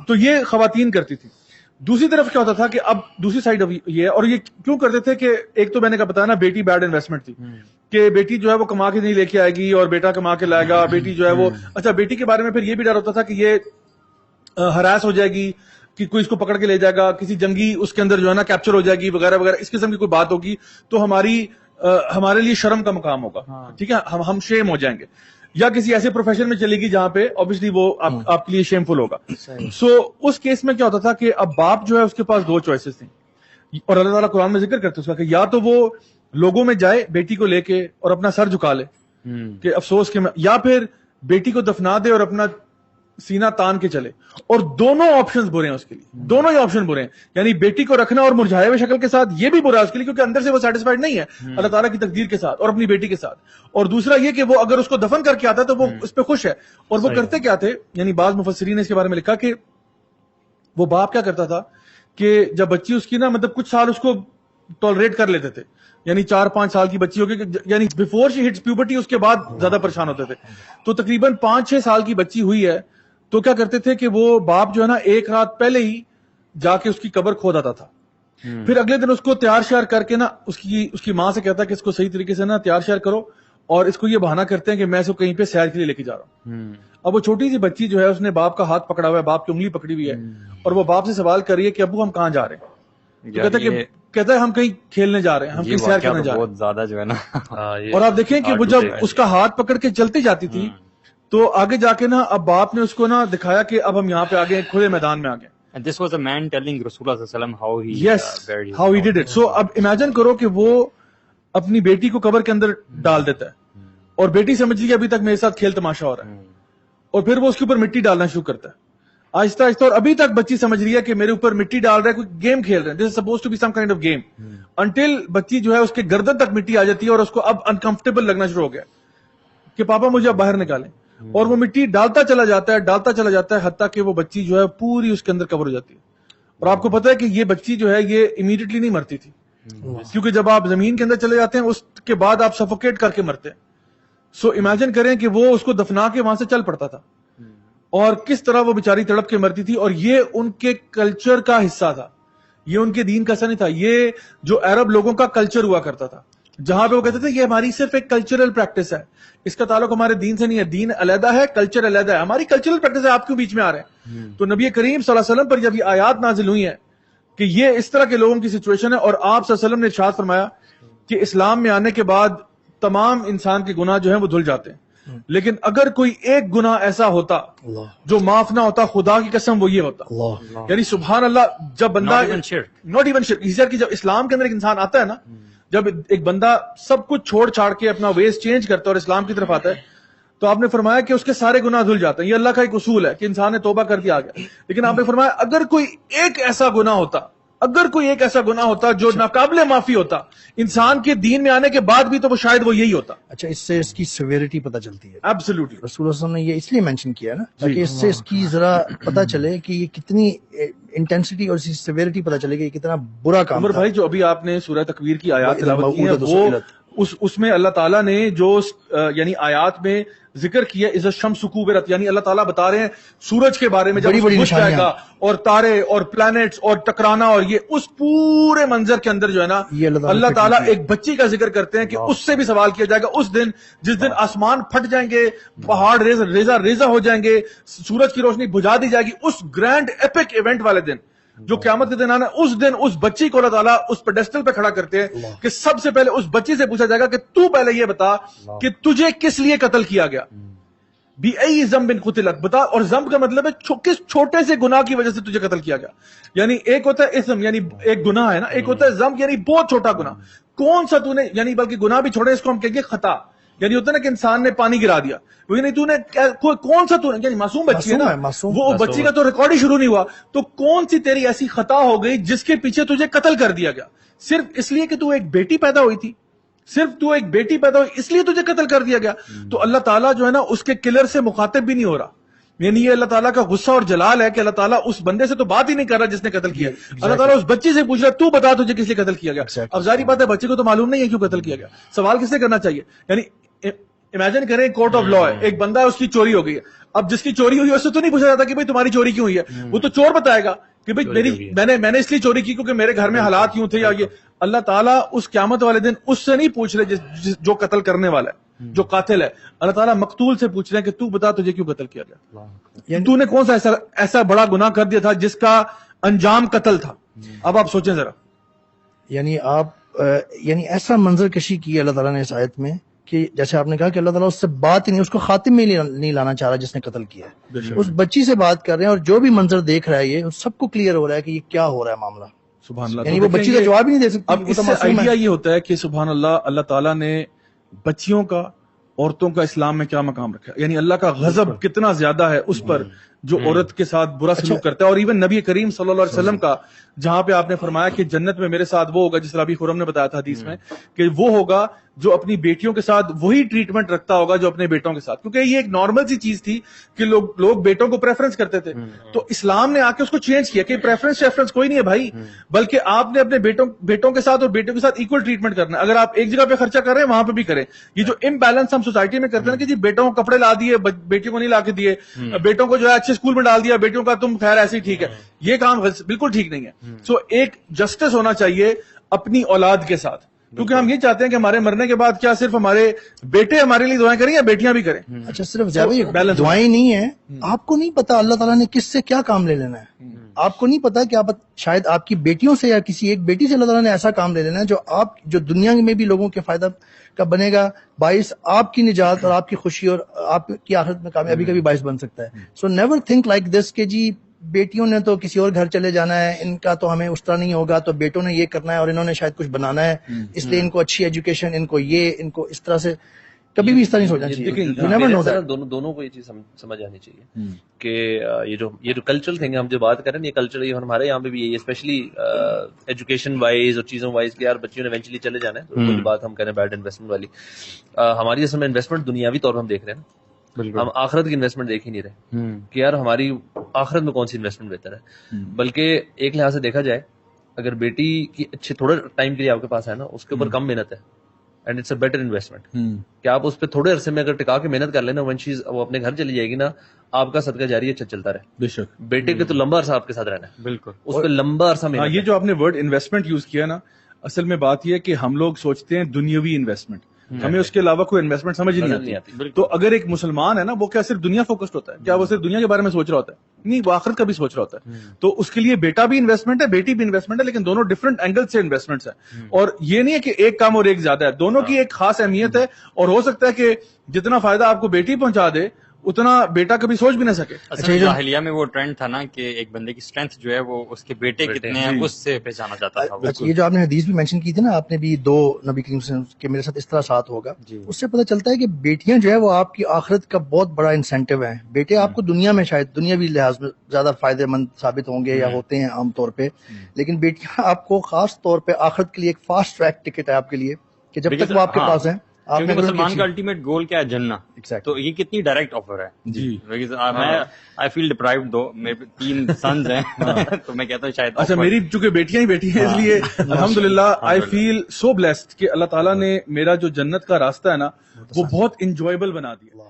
تو یہ خواتین کرتی تھی. دوسری طرف کیا ہوتا تھا کہ اب دوسری سائڈ یہ ہے, اور یہ کیوں کرتے تھے کہ ایک تو میں نے کہا بتایا نا بیٹی بیڈ انویسٹمنٹ تھی, کہ بیٹی جو ہے وہ کما کے نہیں لے کے آئے گی اور بیٹا کما کے لائے گا, بیٹی جو ہے وہ اچھا بیٹی کے بارے میں پھر یہ بھی ڈر ہوتا تھا کہ یہ ہراس ہو جائے گی, کہ کوئی اس کو پکڑ کے لے جائے گا, کسی جنگی اس کے اندر جو ہے نا کیپچر ہو جائے گی وغیرہ وغیرہ, اس قسم کی کوئی بات ہوگی تو ہمارے لیے شرم کا مقام ہوگا, ٹھیک ہے, ہم شیم ہو جائیں گے, یا کسی ایسے پروفیشن میں چلے گی جہاں پہ obviously وہ آپ کے لیے شیم فل ہوگا. سو اس کیس میں کیا ہوتا تھا کہ اب باپ جو ہے اس کے پاس دو چوائسز تھیں, اور اللہ تعالیٰ قرآن میں ذکر کرتے اس کا کہ یا تو وہ لوگوں میں جائے بیٹی کو لے کے اور اپنا سر جھکا لے کہ افسوس کہ یا پھر بیٹی کو دفنا دے اور اپنا سینہ تان کے چلے, اور دونوں آپشنز برے ہیں اس کے لیے, دونوں ہی آپشن برے ہیں. یعنی بیٹی کو رکھنا اور مرجھائے ہوئے شکل کے ساتھ یہ بھی برا ہے اس کے لیے, کیونکہ اندر سے وہ سیٹسفائڈ نہیں ہے اللہ تعالیٰ کی تقدیر کے ساتھ اور اپنی بیٹی کے ساتھ. اور دوسرا یہ کہ وہ اگر اس کو دفن کر کے آتا ہے تو وہ اس پہ خوش ہے. اور وہ کرتے کیا تھے, یعنی بعض مفسرین نے اس کے بارے میں لکھا کہ وہ باپ کیا کرتا تھا کہ جب بچی اس کی نا مطلب کچھ سال اس کو ٹالریٹ کر لیتے تھے, یعنی 4-5 سال کی بچی ہوگی, یعنی بیفور شی ہٹس پیوبرٹی اس کے بعد زیادہ پریشان ہوتے تھے, تو تقریباً 5-6 سال کی بچی ہوئی ہے تو کیا کرتے تھے کہ وہ باپ جو ہے نا ایک رات پہلے ہی جا کے اس کی قبر کھود آتا تھا, پھر اگلے دن اس کو تیار شیار کر کے نا اس کی ماں سے کہتا ہے کہ اس کو صحیح طریقے سے نا تیار شیار کرو, اور اس کو یہ بہانہ کرتے ہیں کہ میں اس کو کہیں پہ سیر کے لیے لے کے جا رہا ہوں. اب وہ چھوٹی سی بچی جو ہے اس نے باپ کا ہاتھ پکڑا ہوا ہے, باپ کی انگلی پکڑی ہوئی ہے, اور وہ باپ سے سوال کر رہی ہے کہ ابو ہم کہاں جا رہے ہیں, کہتا ہے ہم کہیں کھیلنے جا رہے ہیں, ہم کہیں سیر کرنے جا رہے ہیں. بہت زیادہ جو ہے نا, اور آپ دیکھیں کہ وہ جب اس کا ہاتھ پکڑ کے چلتی جاتی تھی تو آگے جا کے نا اب باپ نے اس کو نا دکھایا کہ اب ہم یہاں پہ آگے کھلے میدان میں آگے. And this was a man telling Rasulullah sallallahu alaihi wasallam how he buried his how he daughter. did it. So اب امیجن کرو کہ وہ اپنی بیٹی کو قبر کے اندر ڈال دیتا ہے, اور بیٹی سمجھ لی کہ ابھی تک میرے ساتھ کھیل تماشا ہو رہا ہے, اور پھر وہ اس کے اوپر مٹی ڈالنا شروع کرتا ہے آہستہ آہستہ, اور ابھی تک بچی سمجھ رہی ہے کہ میرے اوپر مٹی ڈال رہا ہے, کوئی گیم کھیل رہے ہیں, this is suppose to be some kind of game, until بچی جو ہے اس کے گردن تک مٹی آ جاتی ہے اور اس کو اب انکمفرٹیبل لگنا شروع ہو گیا کہ پاپا مجھے اب باہر نکالیں, اور وہ مٹی ڈالتا چلا جاتا ہے حتیٰ کہ وہ بچی جو ہے پوری اس کے اندر کور ہو جاتی ہے. اور آپ کو پتا ہے کہ یہ بچی جو ہے یہ امیڈیٹلی نہیں مرتی تھی, کیونکہ جب آپ زمین کے اندر چلے جاتے ہیں اس کے بعد آپ سفوکیٹ کر کے مرتے ہیں. سو امیجن کریں کہ وہ اس کو دفنا کے وہاں سے چل پڑتا تھا, اور کس طرح وہ بیچاری تڑپ کے مرتی تھی. اور یہ ان کے کلچر کا حصہ تھا, یہ ان کے دین کا حصہ نہیں تھا. یہ جو عرب لوگوں کا کلچر ہوا کرتا تھا, جہاں پہ وہ کہتے تھے یہ ہماری صرف ایک کلچرل پریکٹس ہے, اس کا تعلق ہمارے دین سے نہیں ہے, دین علیحدہ ہے, کلچر علیحدہ ہے, ہماری کلچرل پریکٹس ہے, آپ کیوں بیچ میں آ رہے ہیں. تو نبی کریم صلی اللہ علیہ وسلم پر جب یہ آیات نازل ہوئی ہیں کہ یہ اس طرح کے لوگوں کی سچویشن ہے, اور آپ صلی اللہ علیہ وسلم نے ارشاد فرمایا کہ اسلام میں آنے کے بعد تمام انسان کے گناہ جو ہیں وہ دھل جاتے ہیں, لیکن اگر کوئی ایک گناہ ایسا ہوتا جو معاف نہ ہوتا, خدا کی قسم وہ یہ ہوتا. یعنی سبحان اللہ, جب بندہ ناٹ ایون شرک کی جب اسلام کے اندر ایک انسان آتا ہے نا, جب ایک بندہ سب کچھ چھوڑ چھاڑ کے اپنا ویز چینج کرتا ہے اور اسلام کی طرف آتا ہے, تو آپ نے فرمایا کہ اس کے سارے گناہ دھل جاتے ہیں. یہ اللہ کا ایک اصول ہے کہ انسان نے توبہ کر کے آ گیا. لیکن آپ نے فرمایا اگر کوئی ایک ایسا گناہ ہوتا جو ناقابل معافی ہوتا انسان کے دین میں آنے کے بعد بھی, تو وہ شاید وہ یہی ہوتا. اچھا, اس سے اس کی سیویرٹی پتہ چلتی ہے. ایبسلیوٹلی, رسول اللہ صلی اللہ علیہ وسلم نے یہ اس لیے مینشن کیا ہے نا تاکہ اس سے اس کی ذرا پتہ چلے کہ یہ کتنی انٹینسٹی اور اس کی سیویرٹی پتہ چلے کہ یہ کتنا برا کام عمر بھائی, جو ابھی آپ نے سورہ تکویر کی آیات تلاوت کی ہے وہ اس میں اللہ تعالیٰ نے جو یعنی آیات میں ذکر کیا اذا الشمس کوورت, یعنی اللہ تعالیٰ بتا رہے ہیں سورج کے بارے میں جب بجھ جائے گا اور تارے اور پلانٹس اور ٹکرانا, اور یہ اس پورے منظر کے اندر جو ہے نا اللہ تعالیٰ ایک بچی کا ذکر کرتے ہیں کہ اس سے بھی سوال کیا جائے گا اس دن جس دن آسمان پھٹ جائیں گے, پہاڑ ریزہ ہو جائیں گے, سورج کی روشنی بجھا دی جائے گی, اس گرینڈ ایپک ایونٹ والے دن جو قیامت کے دن آنا, اس دن اس بچی کو اللہ تعالیٰ اس پیڈسٹل پہ کھڑا کرتے ہیں کہ سب سے پہلے اس بچی سے پوچھا جائے گا کہ تو پہلے یہ بتا کہ تجھے کس لیے قتل کیا گیا, بِأَيِّ ذَنبٍ قُتِلَتْ, بتا. اور ذنب کا مطلب ہے کس چھوٹے سے گناہ کی وجہ سے تجھے قتل کیا گیا. یعنی ایک ہوتا ہے اسم, یعنی ایک گناہ ہے نا, ایک ہوتا ہے ذنب یعنی بہت چھوٹا گناہ. کون سا تو نے, یعنی بلکہ گناہ بھی چھوڑے, اس کو ہم کہیں گے خطا, یعنی ہوتا ہے نا کہ انسان نے پانی گرا دیا, یعنی تو نے کون سا تو نے, یعنی معصوم بچی ہے نا, وہ بچی کا تو ریکارڈ ہی شروع نہیں ہوا, تو کون سی تیری ایسی خطا ہو گئی جس کے پیچھے تجھے قتل کر دیا گیا, صرف اس لیے کہ تو ایک بیٹی پیدا ہوئی تھی, اس لیے تجھے قتل کر دیا گیا. تو اللہ تعالیٰ جو ہے نا اس کے کلر سے مخاطب بھی نہیں ہو رہا, یعنی یہ اللہ تعالیٰ کا غصہ اور جلال ہے کہ اللہ تعالیٰ اس بندے سے تو بات ہی نہیں کر رہا جس نے قتل کیا. اللہ تعالیٰ اس بچی سے پوچھ رہا تو بتا تجھے کس لیے قتل کیا گیا. اب ظاہری بات ہے بچے کو تو معلوم نہیں ہے کیوں قتل کیا گیا, سوال کس سے کرنا چاہیے. یعنی امیجن کریں کورٹ آف لا ہے, ایک بندہ ہے, اس کی چوری ہو گئی ہے. اب جس کی چوری ہوئی ہے اس سے تو نہیں پوچھا جاتا کہ بھائی تمہاری چوری کیوں ہوئی ہے, وہ تو چور بتائے گا کہ بھائی میں نے اس لیے چوری کی کیونکہ میرے گھر میں حالات یوں تھے یا یہ. اللہ تعالیٰ اس قیامت والے دن اس سے نہیں پوچھ رہے جو قتل کرنے والا ہے, جو قاتل ہے. اللہ تعالیٰ مقتول سے پوچھ رہے ہیں کہ تو بتا تجھے کیوں قتل کیا گیا, تو نے کون سا ایسا بڑا گناہ کر دیا تھا جس کا انجام قتل تھا. اب آپ سوچیں ذرا, یعنی ایسا منظر کشی کی اللہ تعالیٰ نے اس آیت میں کہ جیسے آپ نے کہا کہ اللہ تعالیٰ اس سے بات ہی نہیں, اس کو خاتم میں نہیں لانا چاہ رہا جس نے قتل کیا ہے. اس بچی سے بات کر رہے ہیں اور جو بھی منظر دیکھ رہا ہے یہ سب کو کلیئر ہو رہا ہے کہ یہ کیا ہو رہا ہے معاملہ. سبحان اللہ. یعنی وہ بچی کا جواب ہی نہیں دے سکتی. اب اس سے آئیڈیا یہ ہوتا ہے کہ سبحان اللہ, اللہ تعالیٰ نے بچیوں کا, عورتوں کا اسلام میں کیا مقام رکھا ہے. یعنی اللہ کا غضب کتنا زیادہ ہے اس پر جو عورت کے ساتھ برا سلوک کرتا ہے. اور ایون نبی کریم صلی اللہ علیہ وسلم کا, جہاں پہ آپ نے فرمایا کہ جنت میں میرے ساتھ وہ ہوگا, جس طرح ابھی خرم نے بتایا تھا حدیث میں, کہ وہ ہوگا جو اپنی بیٹیوں کے ساتھ وہی ٹریٹمنٹ رکھتا ہوگا جو اپنے بیٹوں کے ساتھ. کیونکہ یہ ایک نارمل سی چیز تھی کہ لوگ بیٹوں کو پریفرنس کرتے تھے, تو اسلام نے آ کے اس کو چینج کیا کہ پریفرنس کوئی نہیں ہے بھائی, بلکہ آپ نے اپنے بیٹوں کے ساتھ اور بیٹوں کے ساتھ ایکول ٹریٹمنٹ کرنا ہے. اگر آپ ایک جگہ پہ خرچہ کر رہے ہیں وہاں پہ بھی کریں. یہ جو امبیلنس ہم سوسائٹی میں کرتے ہیں کہ جی بیٹوں کو کپڑے لا دیے, بیٹیوں کو نہیں لا کے دیے, بیٹوں کو جو ہے اچھے اسکول میں ڈال دیا, بیٹیوں کا تم خیر ایسے ہی ٹھیک ہے, یہ کام بالکل ٹھیک نہیں ہے. سو ایک جسٹس ہونا چاہیے اپنی اولاد کے ساتھ, کیونکہ ہم یہ چاہتے ہیں کہ ہمارے مرنے کے بعد کیا صرف ہمارے بیٹے ہمارے لیے دعائیں کریں یا بیٹیاں بھی کریں. اچھا صرف دعائیں نہیں ہیں, آپ کو نہیں پتا اللہ تعالیٰ نے کس سے کیا کام لے لینا ہے. آپ کو نہیں پتا کہ آپ شاید آپ کی بیٹیوں سے یا کسی ایک بیٹی سے اللہ تعالیٰ نے ایسا کام لے لینا ہے جو دنیا میں بھی لوگوں کے فائدہ کا بنے گا, باعث آپ کی نجات اور آپ کی خوشی اور آپ کی آخرت میں کامیابی کا بھی باعث بن سکتا ہے. So never think like this کہ جی بیٹیوں نے تو کسی اور گھر چلے جانا ہے, ان کا تو ہمیں اس طرح نہیں ہوگا, تو بیٹوں نے یہ کرنا ہے اور انہوں نے شاید کچھ بنانا ہے, اس لیے ان کو اچھی ایجوکیشن, ان کو اس طرح سے کبھی بھی اس طرح نہیں سوچنا چاہیے. دونوں کو یہ چیز سمجھ آنی چاہیے کہ یہ جو کلچرل تھنگ ہم جو بات کریں یہ کلچر ہمارے یہاں پہ بھی ہے, اسپیشلی ایجوکیشن وائز اور چیزوں وائز کہ یار بچیوں نے ایونچولی چلے جانا ہے. کوئی بات ہم کریں بیڈ انویسٹمنٹ والی, ہماری اصل میں انویسٹمنٹ دنیاوی طور پر ہم دیکھ رہے ہیں نا, ہم آخرت کی انویسٹمنٹ دیکھ ہی نہیں رہے کہ یار ہماری آخرت میں کون سی انویسٹمنٹ بہتر ہے. بلکہ ایک لحاظ سے دیکھا جائے اگر بیٹی کی اچھے تھوڑے ٹائم کے لیے آپ کے پاس ہے نا, اس کے اوپر کم محنت ہے, and it's a better investment کہ آپ اس پہ تھوڑے عرصے میں اگر ٹکا کے محنت کر لینا, ون چیز وہ اپنے گھر چلی جائے گی نا, آپ کا صدقہ جاری اچھا چلتا رہے. بے شک بیٹے کے تو لمبا عرصہ آپ کے ساتھ رہنا ہے, بالکل اس پہ لمبا عرصہ محنت. یہ جو آپ نے ورڈ انویسٹمنٹ یوز کیا نا, اصل میں بات یہ ہے کہ ہم لوگ سوچتے ہیں دنیاوی انویسٹمنٹ, ہمیں اس کے علاوہ کوئی انویسٹمنٹ سمجھ نہیں آتی. تو اگر ایک مسلمان ہے نا, وہ کیا صرف دنیا فوکسڈ ہوتا ہے, کیا وہ صرف دنیا کے بارے میں سوچ رہا ہوتا ہے؟ نہیں, وہ آخرت کا بھی سوچ رہا ہوتا ہے. تو اس کے لیے بیٹا بھی انویسٹمنٹ ہے, بیٹی بھی انویسٹمنٹ ہے, لیکن دونوں ڈفرنٹ اینگل سے انویسٹمنٹس ہیں. اور یہ نہیں ہے کہ ایک کام اور ایک زیادہ ہے, دونوں کی ایک خاص اہمیت ہے. اور ہو سکتا ہے کہ جتنا فائدہ آپ کو بیٹی پہنچا دے اتنا بیٹا کبھی سوچ بھی نہ سکے. جاہلیہ میں وہ ٹرینڈ تھا نا کہ ایک بندے کی اسٹرینتھ جو ہے وہ اس کے بیٹے کتنے ہیں اس سے پہچانا جاتا تھا. یہ جو آپ نے حدیث بھی مینشن کی تھی نا, آپ نے بھی 2 نبی کریم صلی اللہ علیہ وسلم کے میرے ساتھ اس طرح ساتھ ہوگا, اس سے پتہ چلتا ہے کہ بیٹیاں جو ہے وہ آپ کی آخرت کا بہت بڑا انسینٹیو ہیں. بیٹے آپ کو دنیا میں شاید دنیاوی لحاظ میں زیادہ فائدے مند ثابت ہوں گے یا ہوتے ہیں عام طور پہ, لیکن بیٹیاں آپ کو خاص طور پہ آخرت کے لیے ایک فاسٹ ٹریک ٹکٹ ہے آپ کے لیے کہ جب تک وہ آپ کے پاس ہیں. مسلمان کا الٹیمیٹ گول کیا ہے, جننا. تو یہ کتنی ڈائریکٹ آفر ہے. جی میں آئی فیل ڈپرائیوڈ, دو میرے 3 سنز ہیں تو میں کہتا ہوں شاید. اچھا میری چونکہ بیٹیاں ہی بیٹی ہیں اس لیے الحمدللہ آئی فیل سو بلیسڈ کہ اللہ تعالیٰ نے میرا جو جنت کا راستہ ہے نا وہ بہت انجوائبل بنا دیا.